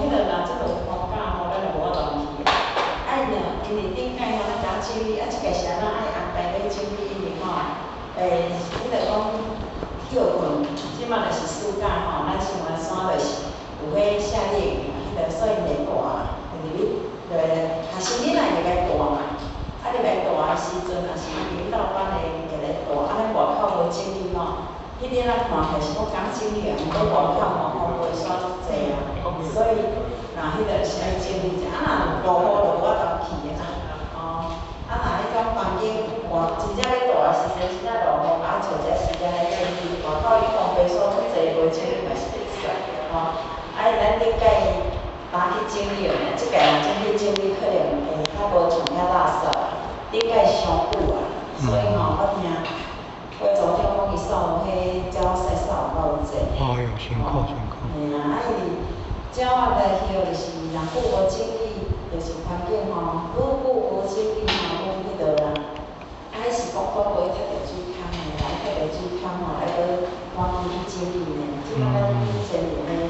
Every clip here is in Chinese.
迄个若即落放假吼，咱就无法度去啊。因为顶摆吼，咱甲整理，即个是安怎爱安排咧整理，因为吼，迄个讲休困，即马就是暑假吼，咱新华山就是有迄夏令营，迄个所以袂大啦，就是学生囡仔会来大嘛，入来大的时阵，若是领导班的会来大，安尼外口无整理吼。迄日咱看起是讲讲整理啊，毋过外口吼风袂煞足济啊，所以那迄个是爱整理者，啊若落雨就无法度去啊，哦，啊若迄种环境真正咧大的时阵，真正落雨，啊找一个时间来整理，外口伊风袂煞足济，无整理嘛是袂使，吼，咱顶届拿去整理咧，即届若整理可能会较无像遐垃圾，顶届伤久啊，所以吼我听。我昨天讲伊扫迄鸟屎扫够济，哎呦，辛苦辛苦。嘿啊，因为鸟仔来迄就是若久无整理，就是环境吼，愈久无整理吼，愈迄落啦。啊，迄是讲我无去踢着水坑的啦，踢着水坑吼，还搁赶紧去整理呢。即摆咱前面的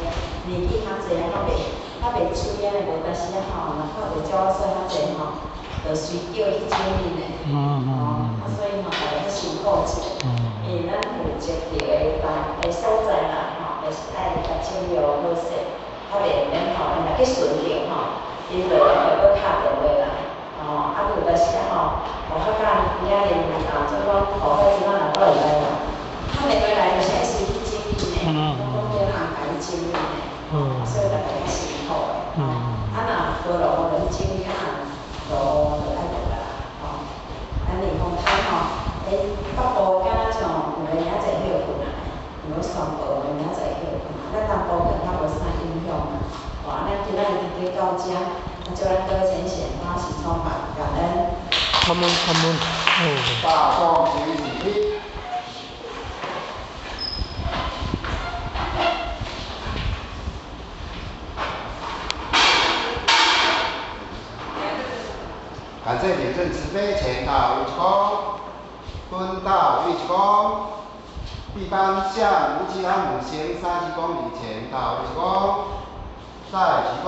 年纪较济，较袂水安尼无，但是吼，若看着鸟仔屎较济吼。就随叫去整理呢，所以吼大家较辛苦者，因为咱负责着的所在啦，吼，就是爱甲整理好势，较袂免吼，因若去顺着吼，伊就会敲电话啦，啊，有就是吼，无法甲领人啊，做讲后摆即摆若过会来啦，敲电话来就是爱先去整理呢，我讲叫人甲伊整理呢，所以大家较辛苦的，啊，若无落雨就去整理啊。落雨就爱落啦，吼，咱连风台吼，北部敢若像有的明仔载休困啊，如果宣布有的明仔载休困啊，咱南部可能较无啥影响啊。哇，咱今仔日伫到遮，啊，祝咱各位前线花喜充满感恩。他们，大众集体。感谢领证慈悲前导一公，分道一公，一般向无极安母行30公里前导一公，再鞠躬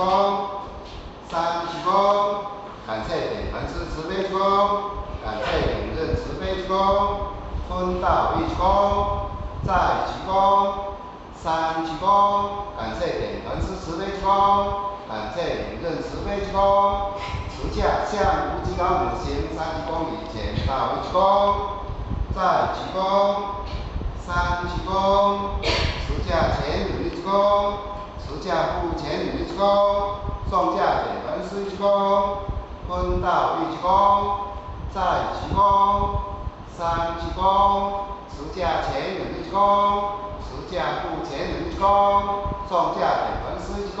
，3鞠躬，感谢点传师慈悲鞠躬，感谢领证慈悲鞠躬，分道一公，再鞠躬，3鞠躬，感谢点传师慈悲鞠躬，感谢领证慈悲鞠躬。持驾向无极高母行30公里前到一鞠躬，再鞠躬，3鞠躬，持驾前女一鞠躬，持驾后前女一鞠躬，送驾点传师一鞠躬，分道一鞠躬，再鞠躬，3鞠躬，持驾前女一鞠躬，持驾后前女一鞠躬，送驾点传师一鞠躬。